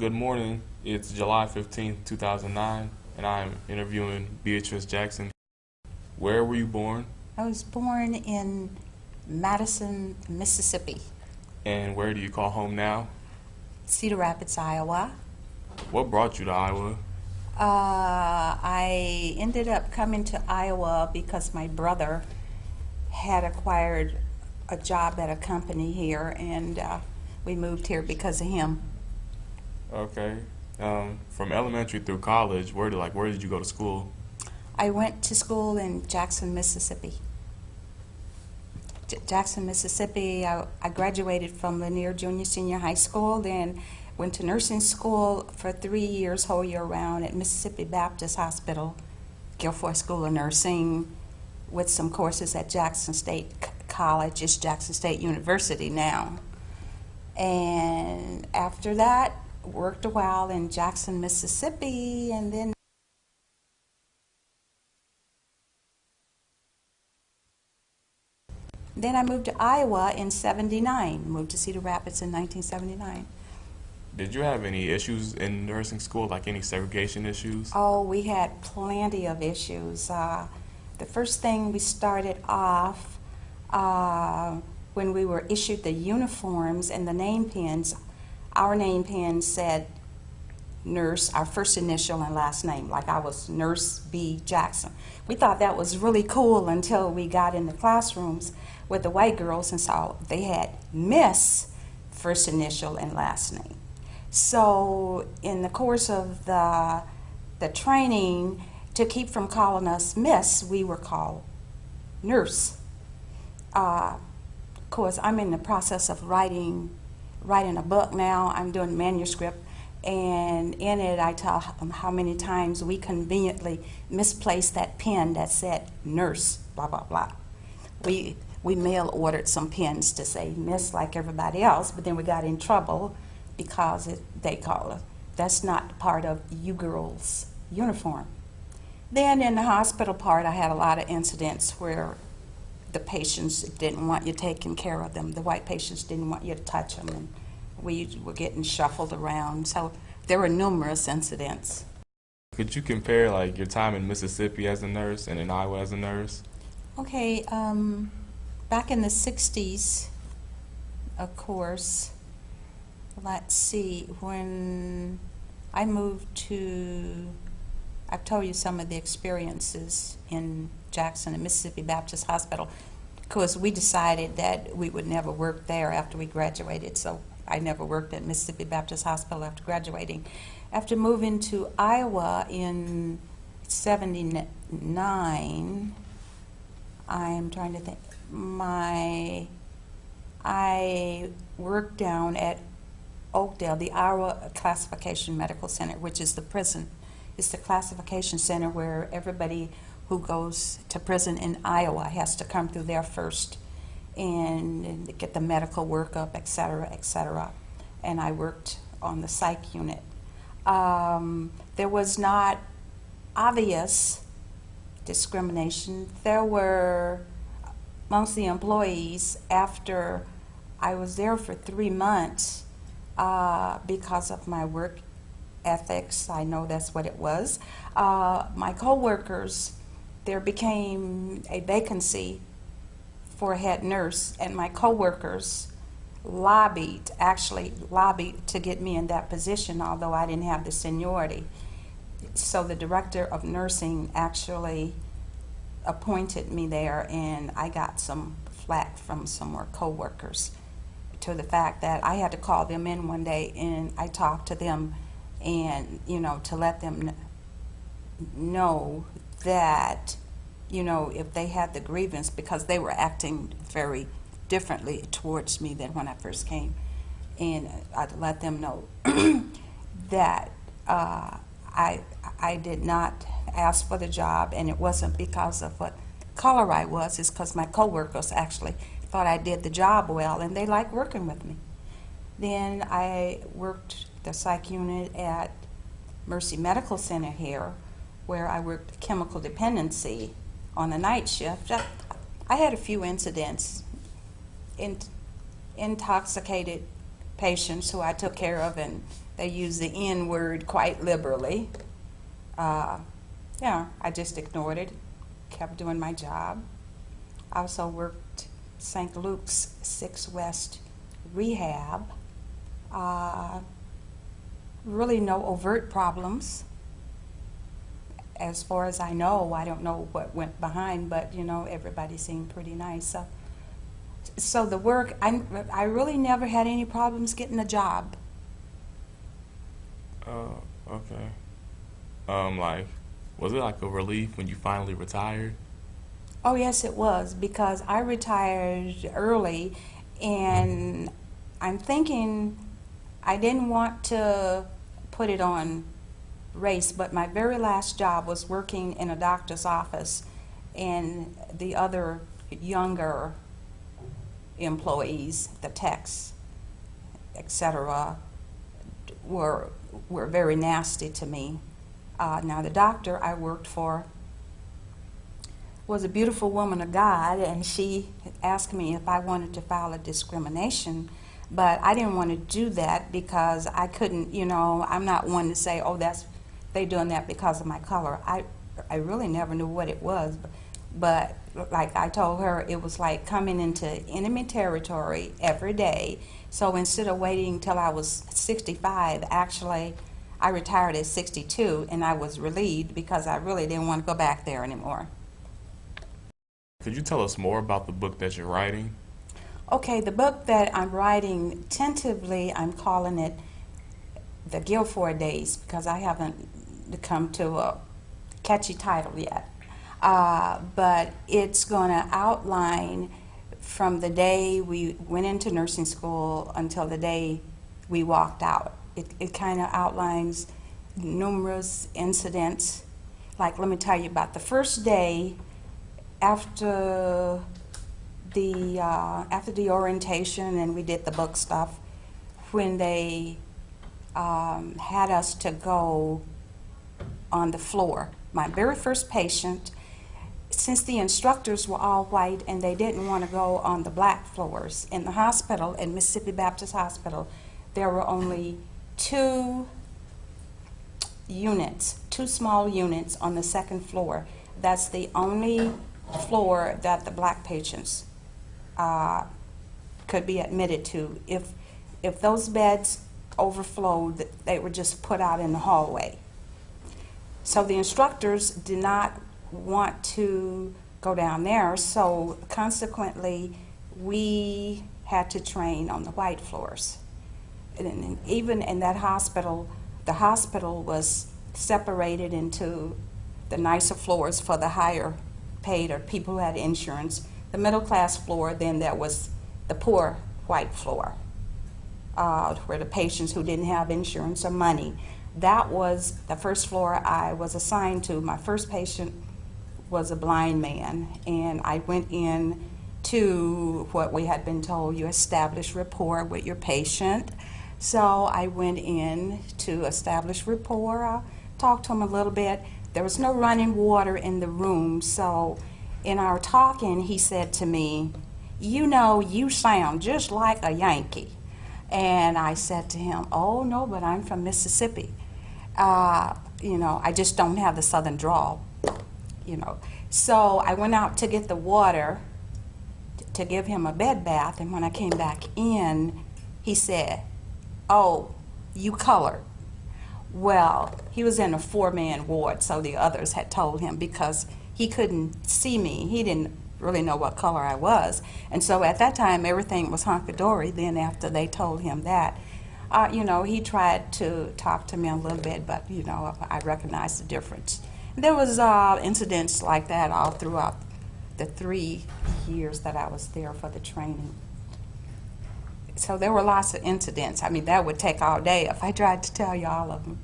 Good morning. It's July 15th, 2009, and I'm interviewing Beatrice Jackson. Where were you born, I was born in Madison, Mississippi, and where do you call home now? Cedar Rapids, Iowa. What brought you to Iowa? I ended up coming to Iowa because my brother had acquired a job at a company here, and we moved here because of him. Okay. From elementary through college, where did you go to school? I went to school in Jackson, Mississippi. Jackson, Mississippi. I graduated from Lanier Junior Senior High School, then went to nursing school for 3 years, whole year round, at Mississippi Baptist Hospital, Guilford School of Nursing, with some courses at Jackson State College. It's Jackson State University now. And after that, worked a while in Jackson, Mississippi, and then I moved to Iowa in '79. Moved to Cedar Rapids in 1979. Did you have any issues in nursing school, like any segregation issues? Oh, we had plenty of issues. The first thing we started off when we were issued the uniforms and the name pins, our name pin said nurse, our first initial and last name, like I was Nurse B. Jackson. We thought that was really cool until we got in the classrooms with the white girls and saw they had Miss, first initial and last name. So in the course of the training, to keep from calling us Miss, we were called Nurse. Of course, I'm in the process of writing a book now. I'm doing manuscript, and in it I tell how many times we conveniently misplaced that pen that said Nurse, blah, blah, blah. We mail ordered some pens to say Miss like everybody else, but then we got in trouble because they call us. That's not part of you girls' uniform. Then in the hospital part, I had a lot of incidents where the patients didn't want you taking care of them. The white patients didn't want you to touch them, and we were getting shuffled around. So there were numerous incidents. Could you compare like your time in Mississippi as a nurse and in Iowa as a nurse? Okay, back in the 60s, of course, let's see, when I moved to, I've told you some of the experiences in Jackson and Mississippi Baptist Hospital, because we decided that we would never work there after we graduated, so I never worked at Mississippi Baptist Hospital after graduating. After moving to Iowa in '79, I'm trying to think, I worked down at Oakdale, the Iowa Classification Medical Center, which is the prison. It's the classification center where everybody who goes to prison in Iowa has to come through there first and get the medical workup, et cetera, et cetera. And I worked on the psych unit. There was not obvious discrimination. There were, amongst the employees, after I was there for 3 months, because of my work ethics, I know that's what it was. My coworkers, there became a vacancy for a head nurse, and my coworkers actually lobbied to get me in that position, although I didn't have the seniority. So the director of nursing actually appointed me there, and I got some flack from some more coworkers to the fact that I had to call them in one day, and I talked to them, and to let them know that if they had the grievance, because they were acting very differently towards me than when I first came, and I'd let them know that I did not ask for the job, and it wasn't because of what color I was. It's because my coworkers actually thought I did the job well, and they liked working with me. Then I worked the psych unit at Mercy Medical Center here, where I worked chemical dependency on the night shift. I had a few incidents, intoxicated patients who I took care of, and they use the N word quite liberally. Yeah, I just ignored it, kept doing my job. I also worked St. Luke's 6 West Rehab. Really no overt problems. As far as I know, I don't know what went behind, but you know, everybody seemed pretty nice. So the work, I really never had any problems getting a job. Okay. Like, was it like a relief when you finally retired? Oh yes, it was, because I retired early, and I'm thinking I didn't want to put it on race, but my very last job was working in a doctor's office, and the other younger employees, the techs, etc., were very nasty to me. Now the doctor I worked for was a beautiful woman of God, and she asked me if I wanted to file a discrimination, but I didn't want to do that because I couldn't, you know, I'm not one to say, oh, they doing that because of my color. I really never knew what it was, but like I told her, it was like coming into enemy territory every day. So instead of waiting till I was 65, actually, I retired at 62, and I was relieved because I really didn't want to go back there anymore. Could you tell us more about the book that you're writing? Okay, the book that I'm writing, tentatively, I'm calling it The Guilford Days, because I haven't come to a catchy title yet. But it's going to outline from the day we went into nursing school until the day we walked out. It kind of outlines numerous incidents. Like, let me tell you about the first day after the orientation, and we did the book stuff, when they had us to go on the floor. My very first patient, since the instructors were all white and they didn't want to go on the black floors, in the hospital, in Mississippi Baptist Hospital, there were only 2 units, 2 small units on the second floor. That's the only floor that the black patients could be admitted to. If those beds overflowed, they were just put out in the hallway. So the instructors did not want to go down there, so consequently we had to train on the white floors. And even in that hospital, the hospital was separated into the nicer floors for the higher paid or people who had insurance, the middle class floor, then there was the poor white floor, where the patients who didn't have insurance or money. That was the first floor I was assigned to. My first patient was a blind man, and I went in to what we had been told, you establish rapport with your patient. So I went in to establish rapport, talked to him a little bit. There was no running water in the room, so in our talking, he said to me, you know, you sound just like a Yankee. And I said to him, oh, no, but I'm from Mississippi. You know, I just don't have the southern drawl, you know. So I went out to get the water to give him a bed bath, and when I came back in, he said, oh, you colored. Well, he was in a 4-man ward, so the others had told him, because he couldn't see me. He didn't really know what color I was. And so at that time, everything was hunky-dory. Then after they told him that, you know, he tried to talk to me a little bit, but, you know, I recognized the difference. There was incidents like that all throughout the 3 years that I was there for the training. So there were lots of incidents. I mean, that would take all day if I tried to tell you all of them.